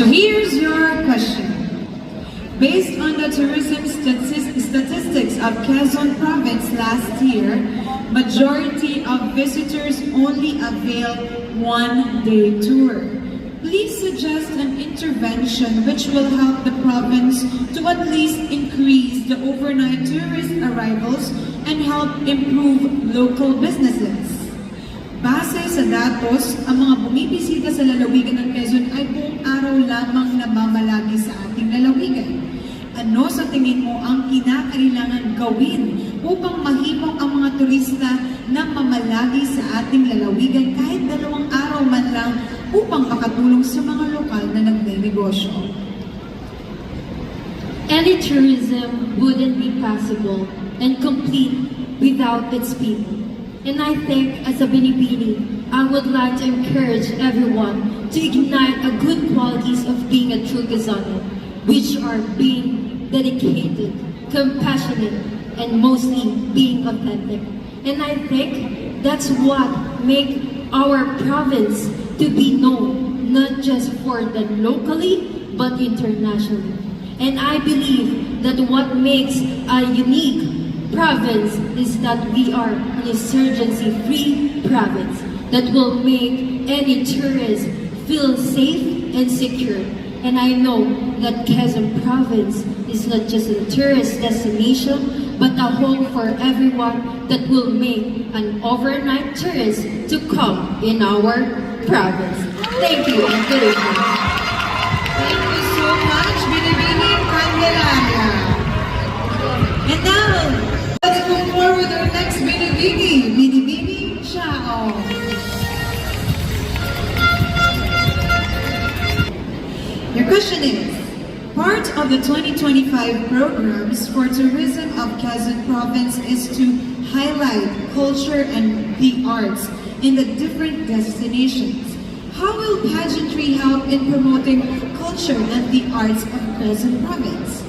So here's your question. Based on the tourism statistics of Quezon Province last year, majority of visitors only avail one-day tour. Please suggest an intervention which will help the province to at least increase the overnight tourist arrivals and help improve local businesses. Base sa datos, ang mga bumibisita sa lalawigan ng Quezon ay buong araw lamang namamalagi sa ating lalawigan. Ano sa tingin mo ang kinakailangan gawin upang mahimok ang mga turista na mamalagi sa ating lalawigan kahit 2 araw man lang upang makatulong sa mga lokal na nagnenegosyo? Any tourism wouldn't be possible and complete without its people. And I think as a Binibini, I would like to encourage everyone to ignite the good qualities of being a true Quezonian, which are being dedicated, compassionate, and mostly being authentic. And I think that's what makes our province to be known, not just for the locally, but internationally. And I believe that what makes a unique province is that we are an insurgency-free province that will make any tourist feel safe and secure. And I know that Quezon Province is not just a tourist destination, but a home for everyone that will make an overnight tourist to come in our province. Thank you and good evening. Thank you so much, Binibini Candelaria. And now, let's move forward to our next Binibini, Binibini Chao. Your question is, part of the 2025 programs for tourism of Quezon Province is to highlight culture and the arts in the different destinations. How will pageantry help in promoting culture and the arts of Quezon Province?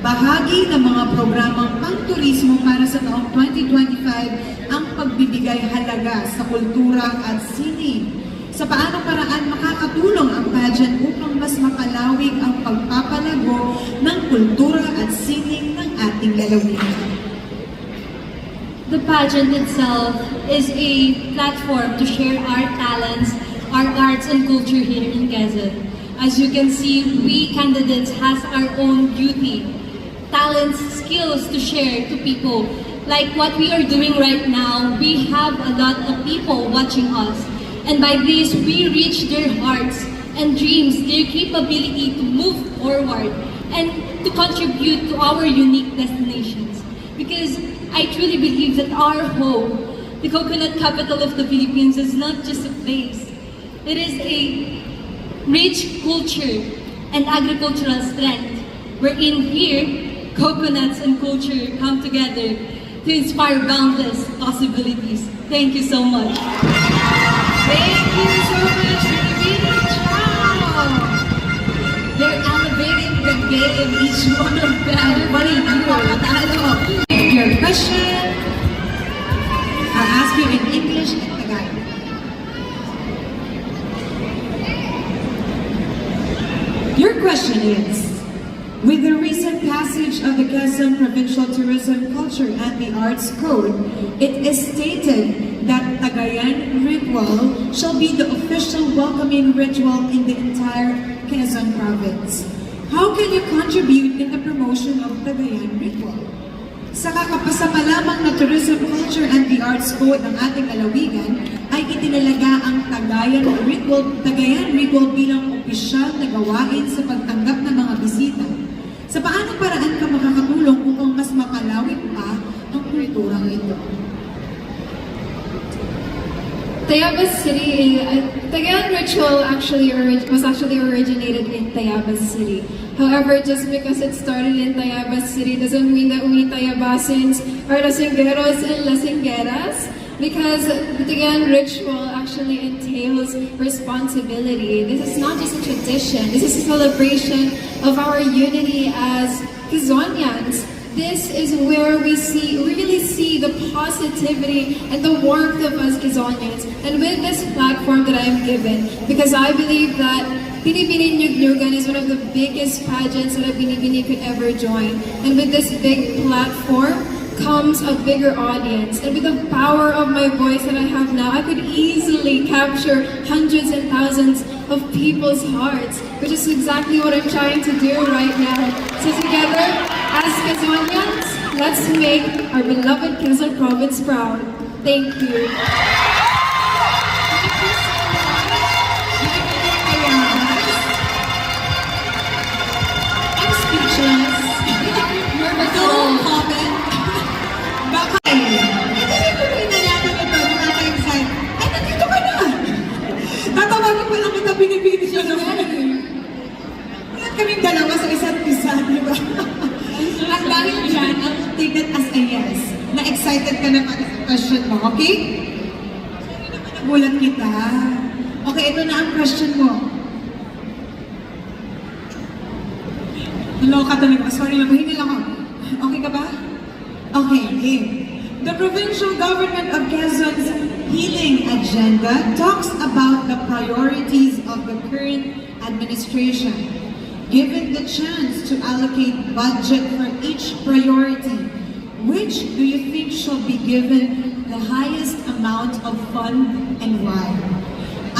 Bahagi ng mga programang pang-turismo para sa taong 2025 ang pagbibigay halaga sa kultura at sining. Sa paanong paraan makakatulong ang pageant upang mas mapalawig ang pagpapalago ng kultura at sining ng ating lalawigan? The pageant itself is a platform to share our talents, our arts and culture here in Quezon. As you can see, we candidates has our own beauty, talents, skills to share to people. Like what we are doing right now, we have a lot of people watching us. And by this, we reach their hearts and dreams, their capability to move forward and to contribute to our unique destinations. Because I truly believe that our home, the coconut capital of the Philippines, is not just a place. It is a rich culture and agricultural strength, wherein here, coconuts and culture come together to inspire boundless possibilities. Thank you so much. Thank you so much, Binibini Chao! They're elevating the game, each one of them. Balik ng papatalo. Your question, I'll ask you in English and Tagalog. Your question is, with the recent passage of the Quezon Provincial Tourism, Culture and the Arts Code, it is stated that Tagayan Ritual shall be the official welcoming ritual in the entire Quezon Province. How can you contribute in the promotion of Tagayan Ritual? Sa kakapasa pa lamang na Tourism, Culture and the Arts Code ng ating lalawigan, ay itinalaga ang Tagayan Ritual bilang opisyal na gawain sa pagtanggap ng mga bisita. Sa paanong paraan ka makakatulong upang mas mapalawig pa ang kulturang ito? Tayabas City, Tagayan Ritual was actually originated in Tayabas City. However, just because it started in Tayabas City doesn't mean that we Tayabasins are Lasingeros and Lasingeras, because the Tagayan Ritual actually entails responsibility. This is not just a tradition, this is a celebration of our unity as Quezonians. This is where we really see the positivity and the warmth of us Quezonians. And with this platform that I am given, because I believe that Binibini Nyugnyugan is one of the biggest pageants that a Binibini could ever join. And with this big platform comes a bigger audience. And with the power of my voice that I have now, I could easily capture hundreds and thousands of people's hearts, which is exactly what I'm trying to do right now. So together, as Quezonians, let's make our beloved Quezon Province proud. Thank you. I'm speechless. Don't comment. Baka ituloy na natin ito. Nakaka-excite. Ay, nandito ka na! Tatawagin pa lang kita, binibini siya naman. Lahat kaming dalawa sa isa't isa, di ba? Ang dahil dyan, I'll take that as a yes. Na-excited ka na pag question mo, okay? Sorry naman, nagulat kita. Okay, ito na ang question mo. Loka talaga. Sorry lang, mahingi lang ako. Okay ka ba? Okay. The provincial government of Quezon's healing agenda talks about the priorities of the current administration. Given the chance to allocate budget for each priority, which do you think shall be given the highest amount of fund and why?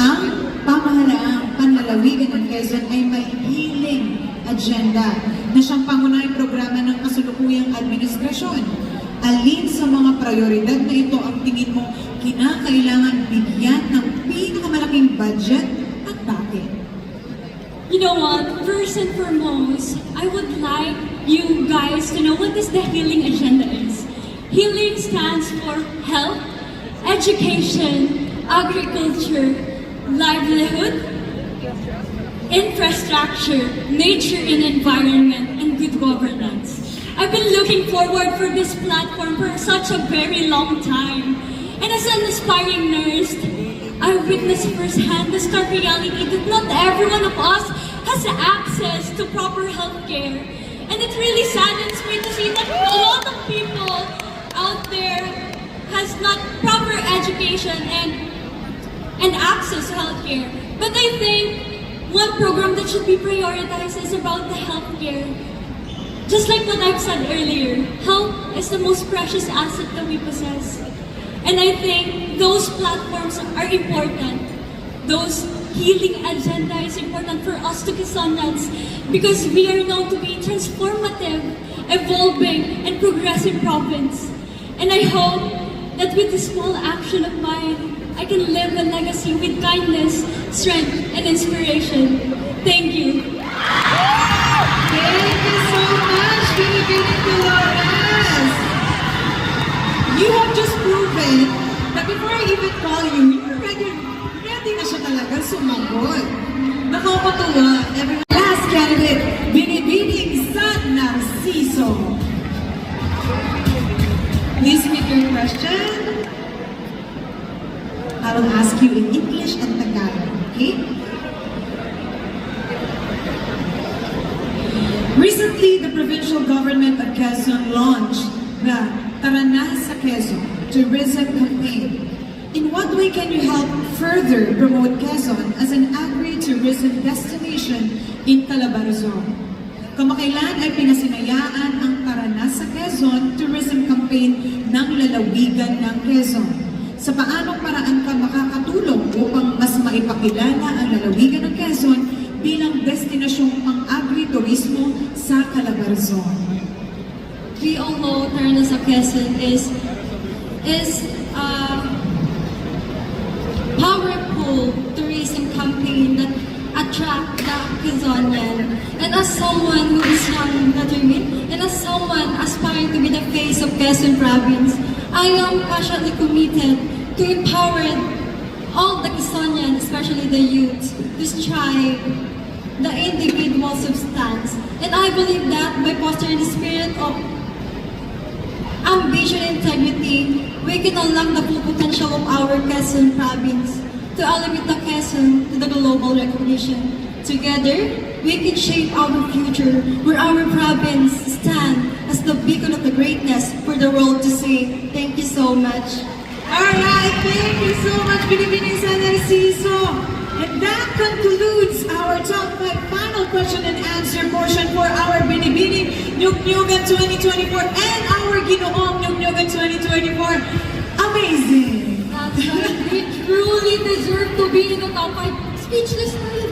Ang pamahalaang panlalawigan ng Quezon ay may healing agenda na siyang pangunahing programa ng kasulukuyang administrasyon. Alin sa mga prioridad na ito ang tingin mo kinakailangan bigyan ng pinakamalaking budget at bakit? You know what? First and foremost, I would like you guys to know what this the healing agenda is. Healing stands for health, education, agriculture, livelihood, infrastructure, nature and environment, and good governance. I've been looking forward for this platform for such a very long time. And as an aspiring nurse, I witnessed firsthand the stark reality that not every one of us has access to proper health care. And it really saddens me to see that a lot of people out there has not proper education and access to health care. But I think one program that should be prioritized is about the health care. Just like what I've said earlier, health is the most precious asset that we possess. And I think those platforms are important. Those healing agenda is important for us to Quezonians because we are known to be transformative, evolving, and progressive province. And I hope that with this small action of mine, I can live a legacy with kindness, strength, and inspiration. Thank you. Thank you so much, Binibini Dolores! You have just proven that before I even call you, you're ready na siya talaga sumagot. Nakakatuwa. Everyone, last candidate, Binibining San Narciso. Please repeat your question. I will ask you in English and Tagalog, okay? Recently, the provincial government of Quezon launched the Tara Na sa Quezon tourism campaign. In what way can you help further promote Quezon as an agri-tourism destination in Calabarzon? Kamakailan ay pinasinayaan ang Tara Na sa Quezon tourism campaign ng lalawigan ng Quezon. Sa paanong paraan ka makakatulong upang mas maipakilala ang lalawigan ng Quezon bilang destinasyong pang-agri-turismo sa Calabarzon? We all know Tara Na sa Quezon is a powerful tourism campaign that attract the Quezonian. And as someone who is young, determined, and as someone aspiring to be the face of Quezon Province, I am passionately committed to empower all the Quezonian, especially the youth, to strive the individual substance. And I believe that by fostering the spirit of ambition and integrity, we can unlock the full potential of our Quezon Province to elevate the Quezon to the global recognition. Together, we can shape our future where our province stand as the beacon of the greatness for the world to see. Thank you so much. Alright, thank you so much, Binibining San Narciso. And that concludes our top 5 final question and answer portion for our Binibining Nyug-Nyugan 2024 and our Ginoong Nyug-Nyugan 2024. Amazing! That's right. We truly deserve to be in the top 5. Speechless tayo,